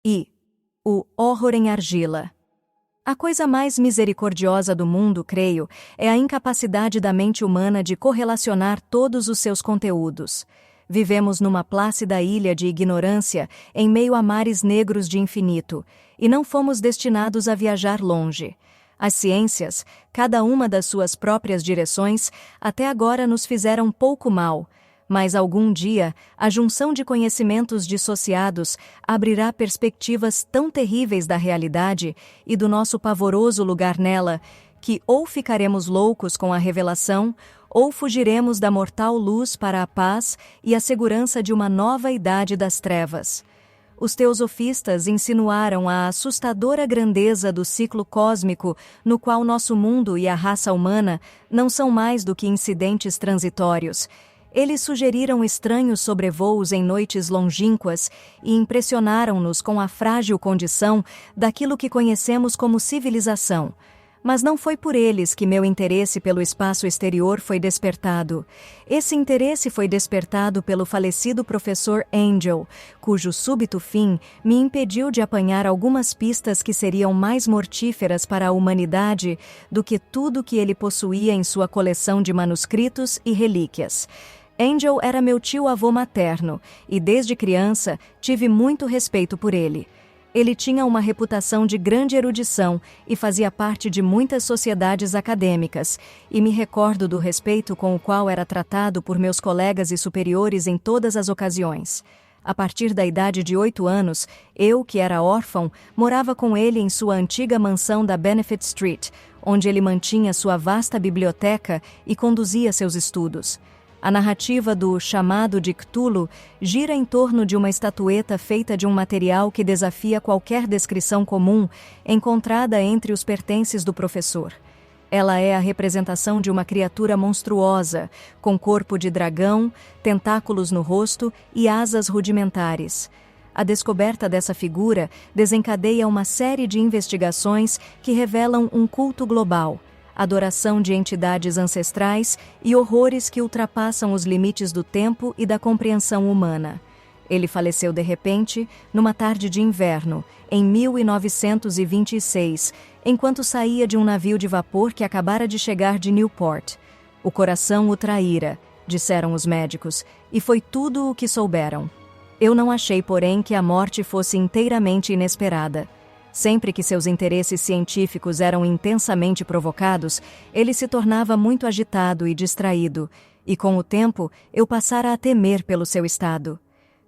E o horror em argila. A coisa mais misericordiosa do mundo, creio, é a incapacidade da mente humana de correlacionar todos os seus conteúdos. Vivemos numa plácida ilha de ignorância em meio a mares negros de infinito, e não fomos destinados a viajar longe. As ciências, cada uma das suas próprias direções, até agora nos fizeram pouco mal, mas algum dia a junção de conhecimentos dissociados abrirá perspectivas tão terríveis da realidade e do nosso pavoroso lugar nela, que ou ficaremos loucos com a revelação, ou fugiremos da mortal luz para a paz e a segurança de uma nova idade das trevas. Os teosofistas insinuaram a assustadora grandeza do ciclo cósmico no qual nosso mundo e a raça humana não são mais do que incidentes transitórios. Eles sugeriram estranhos sobrevoos em noites longínquas e impressionaram-nos com a frágil condição daquilo que conhecemos como civilização. Mas não foi por eles que meu interesse pelo espaço exterior foi despertado. Esse interesse foi despertado pelo falecido professor Angel, cujo súbito fim me impediu de apanhar algumas pistas que seriam mais mortíferas para a humanidade do que tudo que ele possuía em sua coleção de manuscritos e relíquias. Angel era meu tio-avô materno, e desde criança tive muito respeito por ele. Ele tinha uma reputação de grande erudição e fazia parte de muitas sociedades acadêmicas, e me recordo do respeito com o qual era tratado por meus colegas e superiores em todas as ocasiões. A partir da idade de 8 anos, eu, que era órfão, morava com ele em sua antiga mansão da Benefit Street, onde ele mantinha sua vasta biblioteca e conduzia seus estudos. A narrativa do chamado de Cthulhu gira em torno de uma estatueta feita de um material que desafia qualquer descrição comum encontrada entre os pertences do professor. Ela é a representação de uma criatura monstruosa, com corpo de dragão, tentáculos no rosto e asas rudimentares. A descoberta dessa figura desencadeia uma série de investigações que revelam um culto global, adoração de entidades ancestrais e horrores que ultrapassam os limites do tempo e da compreensão humana. Ele faleceu de repente, numa tarde de inverno, em 1926, enquanto saía de um navio de vapor que acabara de chegar de Newport. O coração o traíra, disseram os médicos, e foi tudo o que souberam. Eu não achei, porém, que a morte fosse inteiramente inesperada. Sempre que seus interesses científicos eram intensamente provocados, ele se tornava muito agitado e distraído, e com o tempo eu passara a temer pelo seu estado.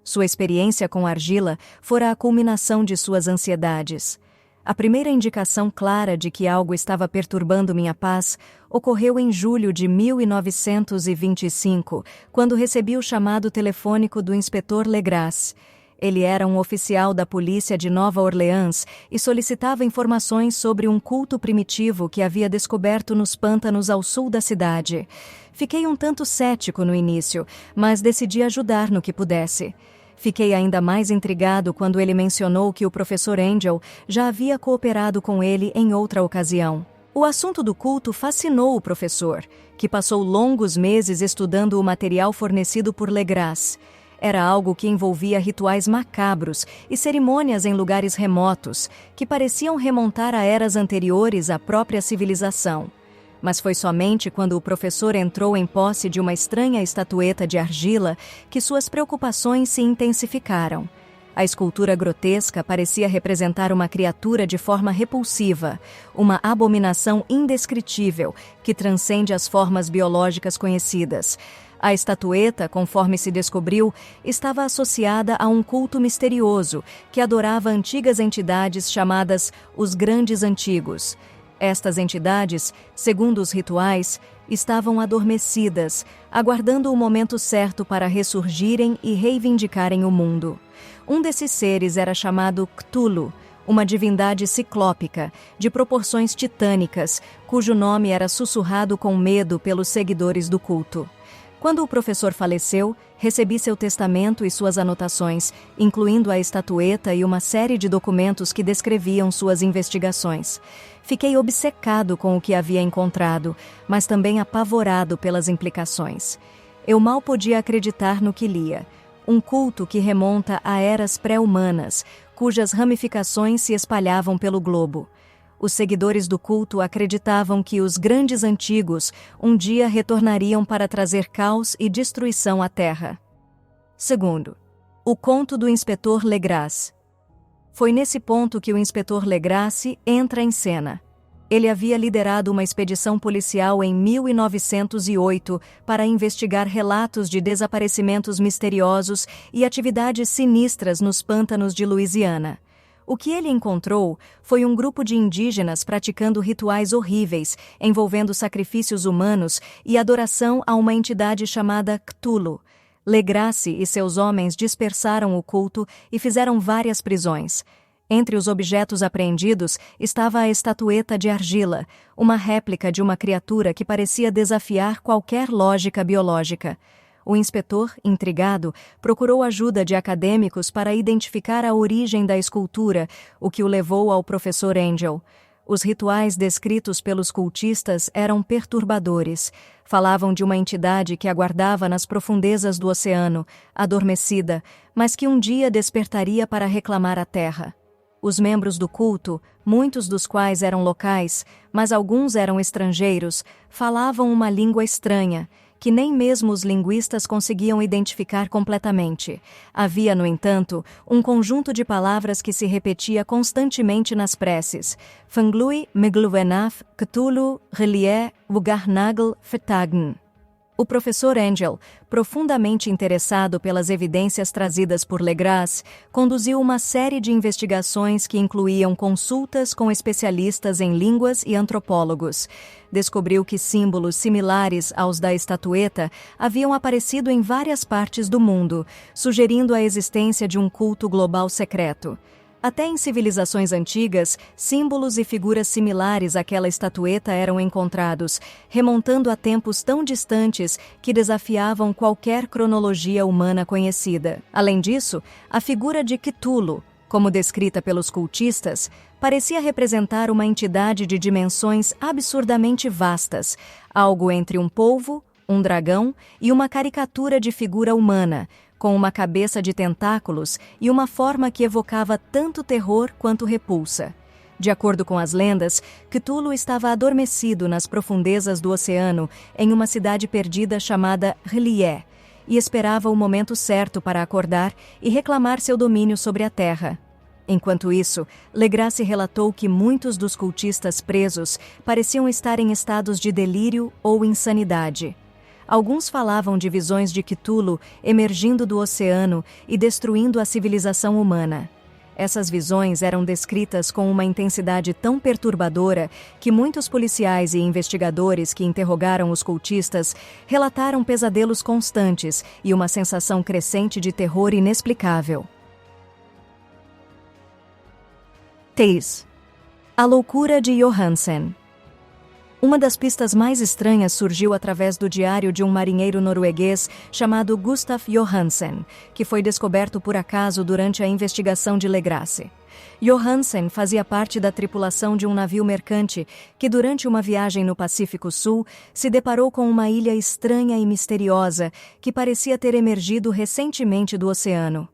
Sua experiência com argila fora a culminação de suas ansiedades. A primeira indicação clara de que algo estava perturbando minha paz ocorreu em julho de 1925, quando recebi o chamado telefônico do inspetor Legras. Ele era um oficial da polícia de Nova Orleans e solicitava informações sobre um culto primitivo que havia descoberto nos pântanos ao sul da cidade. Fiquei um tanto cético no início, mas decidi ajudar no que pudesse. Fiquei ainda mais intrigado quando ele mencionou que o professor Angel já havia cooperado com ele em outra ocasião. O assunto do culto fascinou o professor, que passou longos meses estudando o material fornecido por Legras. Era algo que envolvia rituais macabros e cerimônias em lugares remotos, que pareciam remontar a eras anteriores à própria civilização. Mas foi somente quando o professor entrou em posse de uma estranha estatueta de argila que suas preocupações se intensificaram. A escultura grotesca parecia representar uma criatura de forma repulsiva, uma abominação indescritível que transcende as formas biológicas conhecidas. A estatueta, conforme se descobriu, estava associada a um culto misterioso que adorava antigas entidades chamadas os Grandes Antigos. Estas entidades, segundo os rituais, estavam adormecidas, aguardando o momento certo para ressurgirem e reivindicarem o mundo. Um desses seres era chamado Cthulhu, uma divindade ciclópica, de proporções titânicas, cujo nome era sussurrado com medo pelos seguidores do culto. Quando o professor faleceu, recebi seu testamento e suas anotações, incluindo a estatueta e uma série de documentos que descreviam suas investigações. Fiquei obcecado com o que havia encontrado, mas também apavorado pelas implicações. Eu mal podia acreditar no que lia. Um culto que remonta a eras pré-humanas, cujas ramificações se espalhavam pelo globo. Os seguidores do culto acreditavam que os grandes antigos um dia retornariam para trazer caos e destruição à Terra. Segundo, o conto do inspetor Legrasse. Foi nesse ponto que o inspetor Legrasse entra em cena. Ele havia liderado uma expedição policial em 1908 para investigar relatos de desaparecimentos misteriosos e atividades sinistras nos pântanos de Louisiana. O que ele encontrou foi um grupo de indígenas praticando rituais horríveis, envolvendo sacrifícios humanos e adoração a uma entidade chamada Cthulhu. Legrasse e seus homens dispersaram o culto e fizeram várias prisões. Entre os objetos apreendidos estava a estatueta de argila, uma réplica de uma criatura que parecia desafiar qualquer lógica biológica. O inspetor, intrigado, procurou ajuda de acadêmicos para identificar a origem da escultura, o que o levou ao professor Angel. Os rituais descritos pelos cultistas eram perturbadores. Falavam de uma entidade que aguardava nas profundezas do oceano, adormecida, mas que um dia despertaria para reclamar a terra. Os membros do culto, muitos dos quais eram locais, mas alguns eram estrangeiros, falavam uma língua estranha, que nem mesmo os linguistas conseguiam identificar completamente. Havia, no entanto, um conjunto de palavras que se repetia constantemente nas preces: Fanglui, Megluvenaf, Cthulhu, Relie, Wugarnagel, Fetagn. O professor Angel, profundamente interessado pelas evidências trazidas por Legrasse, conduziu uma série de investigações que incluíam consultas com especialistas em línguas e antropólogos. Descobriu que símbolos similares aos da estatueta haviam aparecido em várias partes do mundo, sugerindo a existência de um culto global secreto. Até em civilizações antigas, símbolos e figuras similares àquela estatueta eram encontrados, remontando a tempos tão distantes que desafiavam qualquer cronologia humana conhecida. Além disso, a figura de Cthulhu, como descrita pelos cultistas, parecia representar uma entidade de dimensões absurdamente vastas, algo entre um polvo, um dragão e uma caricatura de figura humana, com uma cabeça de tentáculos e uma forma que evocava tanto terror quanto repulsa. De acordo com as lendas, Cthulhu estava adormecido nas profundezas do oceano em uma cidade perdida chamada Relie, e esperava o momento certo para acordar e reclamar seu domínio sobre a Terra. Enquanto isso, Legrasse relatou que muitos dos cultistas presos pareciam estar em estados de delírio ou insanidade. Alguns falavam de visões de Cthulhu emergindo do oceano e destruindo a civilização humana. Essas visões eram descritas com uma intensidade tão perturbadora que muitos policiais e investigadores que interrogaram os cultistas relataram pesadelos constantes e uma sensação crescente de terror inexplicável. 3. A loucura de Johansen. Uma das pistas mais estranhas surgiu através do diário de um marinheiro norueguês chamado Gustaf Johansen, que foi descoberto por acaso durante a investigação de Legrasse. Johansen fazia parte da tripulação de um navio mercante que, durante uma viagem no Pacífico Sul, se deparou com uma ilha estranha e misteriosa que parecia ter emergido recentemente do oceano.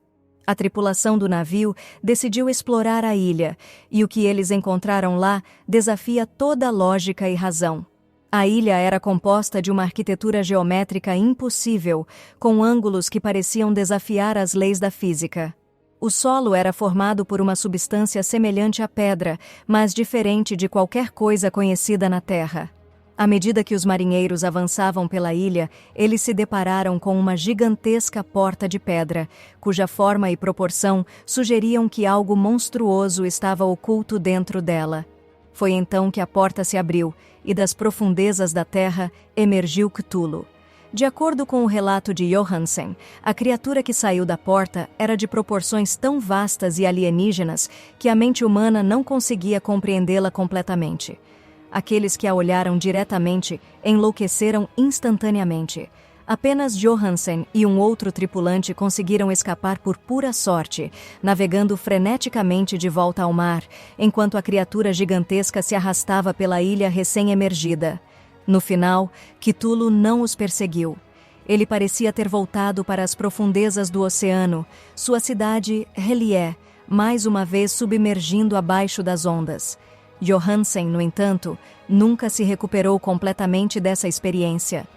A tripulação do navio decidiu explorar a ilha, e o que eles encontraram lá desafia toda lógica e razão. A ilha era composta de uma arquitetura geométrica impossível, com ângulos que pareciam desafiar as leis da física. O solo era formado por uma substância semelhante à pedra, mas diferente de qualquer coisa conhecida na Terra. À medida que os marinheiros avançavam pela ilha, eles se depararam com uma gigantesca porta de pedra, cuja forma e proporção sugeriam que algo monstruoso estava oculto dentro dela. Foi então que a porta se abriu, e das profundezas da terra emergiu Cthulhu. De acordo com o relato de Johansen, a criatura que saiu da porta era de proporções tão vastas e alienígenas que a mente humana não conseguia compreendê-la completamente. Aqueles que a olharam diretamente enlouqueceram instantaneamente. Apenas Johansen e um outro tripulante conseguiram escapar por pura sorte, navegando freneticamente de volta ao mar, enquanto a criatura gigantesca se arrastava pela ilha recém-emergida. No final, Cthulhu não os perseguiu. Ele parecia ter voltado para as profundezas do oceano, sua cidade, Relie, mais uma vez submergindo abaixo das ondas. Johansen, no entanto, nunca se recuperou completamente dessa experiência.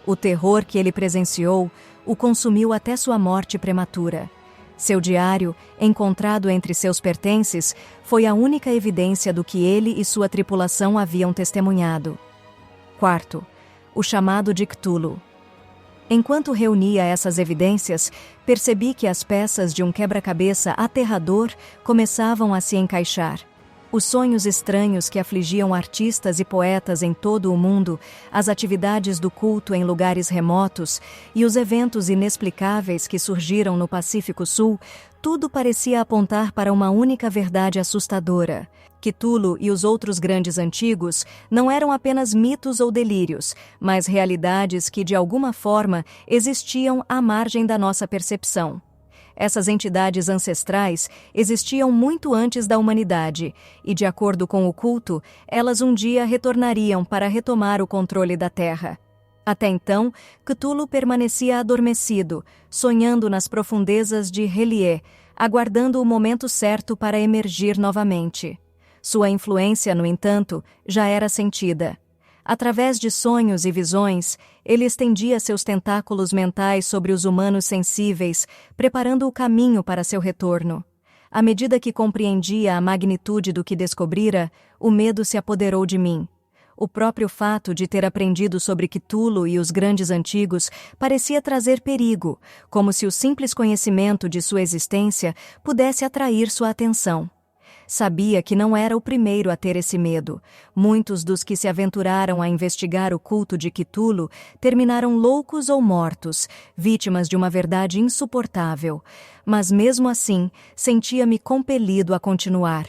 O terror que ele presenciou o consumiu até sua morte prematura. Seu diário, encontrado entre seus pertences, foi a única evidência do que ele e sua tripulação haviam testemunhado. Quarto, o chamado de Cthulhu. Enquanto reunia essas evidências, percebi que as peças de um quebra-cabeça aterrador começavam a se encaixar. Os sonhos estranhos que afligiam artistas e poetas em todo o mundo, as atividades do culto em lugares remotos e os eventos inexplicáveis que surgiram no Pacífico Sul, tudo parecia apontar para uma única verdade assustadora. Cthulhu e os outros grandes antigos não eram apenas mitos ou delírios, mas realidades que, de alguma forma, existiam à margem da nossa percepção. Essas entidades ancestrais existiam muito antes da humanidade e, de acordo com o culto, elas um dia retornariam para retomar o controle da Terra. Até então, Cthulhu permanecia adormecido, sonhando nas profundezas de R'lyeh, aguardando o momento certo para emergir novamente. Sua influência, no entanto, já era sentida. Através de sonhos e visões, ele estendia seus tentáculos mentais sobre os humanos sensíveis, preparando o caminho para seu retorno. À medida que compreendia a magnitude do que descobrira, o medo se apoderou de mim. O próprio fato de ter aprendido sobre Cthulhu e os grandes antigos parecia trazer perigo, como se o simples conhecimento de sua existência pudesse atrair sua atenção. Sabia que não era o primeiro a ter esse medo. Muitos dos que se aventuraram a investigar o culto de Cthulhu terminaram loucos ou mortos, vítimas de uma verdade insuportável. Mas mesmo assim, sentia-me compelido a continuar.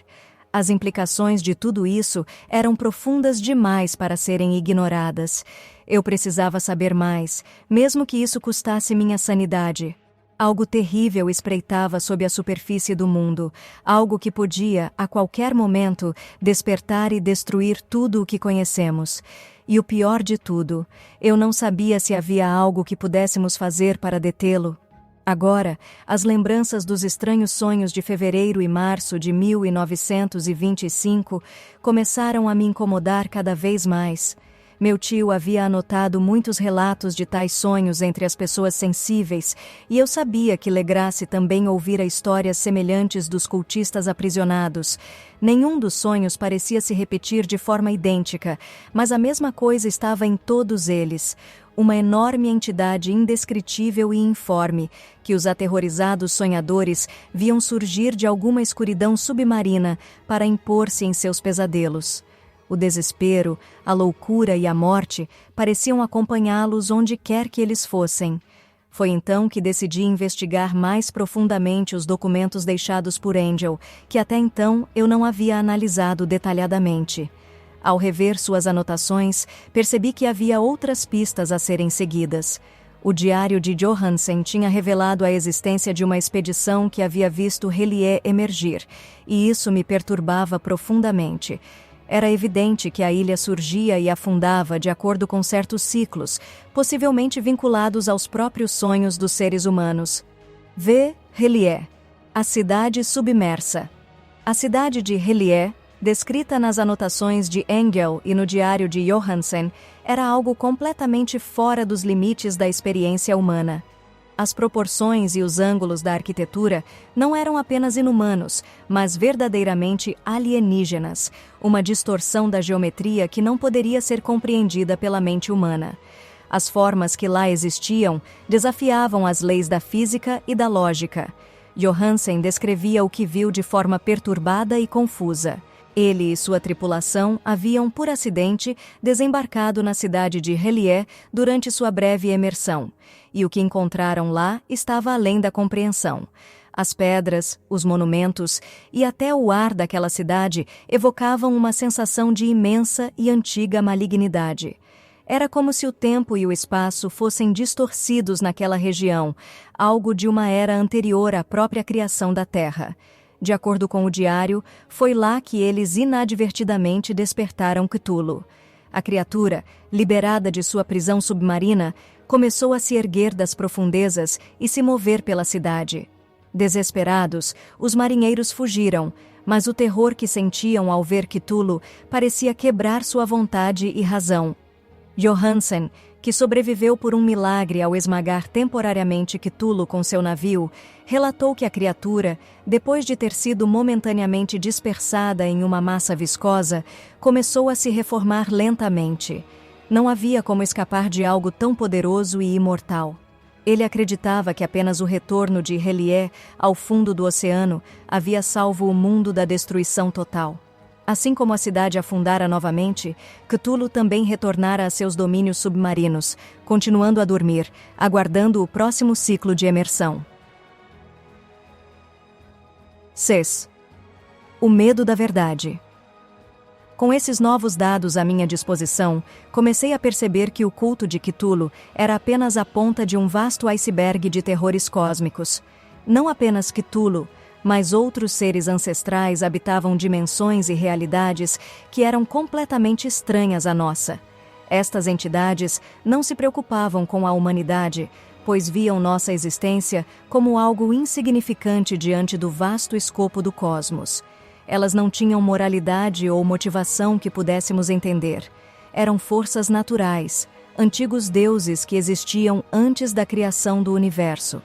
As implicações de tudo isso eram profundas demais para serem ignoradas. Eu precisava saber mais, mesmo que isso custasse minha sanidade. Algo terrível espreitava sob a superfície do mundo, algo que podia, a qualquer momento, despertar e destruir tudo o que conhecemos. E o pior de tudo, eu não sabia se havia algo que pudéssemos fazer para detê-lo. Agora, as lembranças dos estranhos sonhos de fevereiro e março de 1925 começaram a me incomodar cada vez mais. Meu tio havia anotado muitos relatos de tais sonhos entre as pessoas sensíveis, e eu sabia que Legrasse também ouvira histórias semelhantes dos cultistas aprisionados. Nenhum dos sonhos parecia se repetir de forma idêntica, mas a mesma coisa estava em todos eles. Uma enorme entidade indescritível e informe, que os aterrorizados sonhadores viam surgir de alguma escuridão submarina para impor-se em seus pesadelos. O desespero, a loucura e a morte pareciam acompanhá-los onde quer que eles fossem. Foi então que decidi investigar mais profundamente os documentos deixados por Angel, que até então eu não havia analisado detalhadamente. Ao rever suas anotações, percebi que havia outras pistas a serem seguidas. O diário de Johansen tinha revelado a existência de uma expedição que havia visto R'lyeh emergir, e isso me perturbava profundamente. Era evidente que a ilha surgia e afundava de acordo com certos ciclos, possivelmente vinculados aos próprios sonhos dos seres humanos. V. R'lyeh, a cidade submersa. A cidade de R'lyeh, descrita nas anotações de Engel e no diário de Johansen, era algo completamente fora dos limites da experiência humana. As proporções e os ângulos da arquitetura não eram apenas inumanos, mas verdadeiramente alienígenas, uma distorção da geometria que não poderia ser compreendida pela mente humana. As formas que lá existiam desafiavam as leis da física e da lógica. Johansen descrevia o que viu de forma perturbada e confusa. Ele e sua tripulação haviam, por acidente, desembarcado na cidade de R'lyeh durante sua breve imersão, e o que encontraram lá estava além da compreensão. As pedras, os monumentos e até o ar daquela cidade evocavam uma sensação de imensa e antiga malignidade. Era como se o tempo e o espaço fossem distorcidos naquela região, algo de uma era anterior à própria criação da Terra. De acordo com o diário, foi lá que eles inadvertidamente despertaram Cthulhu. A criatura, liberada de sua prisão submarina, começou a se erguer das profundezas e se mover pela cidade. Desesperados, os marinheiros fugiram, mas o terror que sentiam ao ver Cthulhu parecia quebrar sua vontade e razão. Johansen, que sobreviveu por um milagre ao esmagar temporariamente Cthulhu com seu navio, relatou que a criatura, depois de ter sido momentaneamente dispersada em uma massa viscosa, começou a se reformar lentamente. Não havia como escapar de algo tão poderoso e imortal. Ele acreditava que apenas o retorno de R'lyeh ao fundo do oceano havia salvo o mundo da destruição total. Assim como a cidade afundara novamente, Cthulhu também retornara a seus domínios submarinos, continuando a dormir, aguardando o próximo ciclo de emersão. 6. O medo da verdade. Com esses novos dados à minha disposição, comecei a perceber que o culto de Cthulhu era apenas a ponta de um vasto iceberg de terrores cósmicos. Não apenas Cthulhu, mas outros seres ancestrais habitavam dimensões e realidades que eram completamente estranhas à nossa. Estas entidades não se preocupavam com a humanidade, pois viam nossa existência como algo insignificante diante do vasto escopo do cosmos. Elas não tinham moralidade ou motivação que pudéssemos entender. Eram forças naturais, antigos deuses que existiam antes da criação do universo.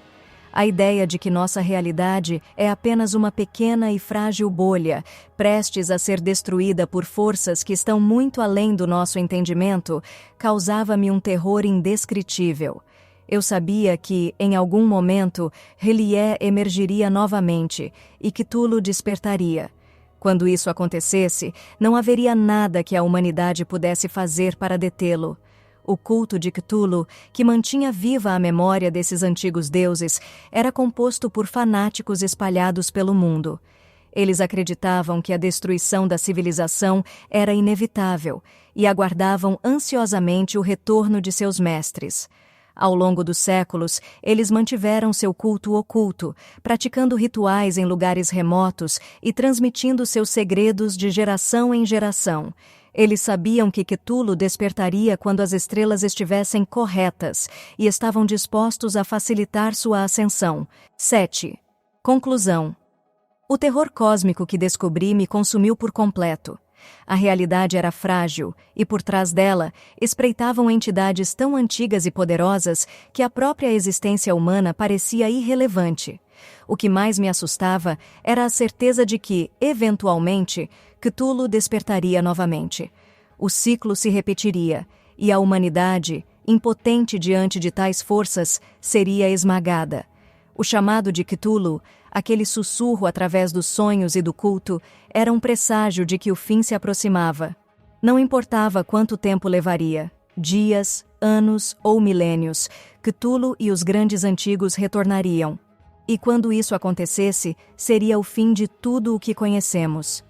A ideia de que nossa realidade é apenas uma pequena e frágil bolha, prestes a ser destruída por forças que estão muito além do nosso entendimento, causava-me um terror indescritível. Eu sabia que, em algum momento, R'lyeh emergiria novamente e Cthulhu despertaria. Quando isso acontecesse, não haveria nada que a humanidade pudesse fazer para detê-lo. O culto de Cthulhu, que mantinha viva a memória desses antigos deuses, era composto por fanáticos espalhados pelo mundo. Eles acreditavam que a destruição da civilização era inevitável e aguardavam ansiosamente o retorno de seus mestres. Ao longo dos séculos, eles mantiveram seu culto oculto, praticando rituais em lugares remotos e transmitindo seus segredos de geração em geração. Eles sabiam que Cthulhu despertaria quando as estrelas estivessem corretas e estavam dispostos a facilitar sua ascensão. 7. Conclusão. O terror cósmico que descobri me consumiu por completo. A realidade era frágil e, por trás dela, espreitavam entidades tão antigas e poderosas que a própria existência humana parecia irrelevante. O que mais me assustava era a certeza de que, eventualmente, Cthulhu despertaria novamente. O ciclo se repetiria, e a humanidade, impotente diante de tais forças, seria esmagada. O chamado de Cthulhu, aquele sussurro através dos sonhos e do culto, era um presságio de que o fim se aproximava. Não importava quanto tempo levaria, dias, anos ou milênios, Cthulhu e os grandes antigos retornariam. E quando isso acontecesse, seria o fim de tudo o que conhecemos.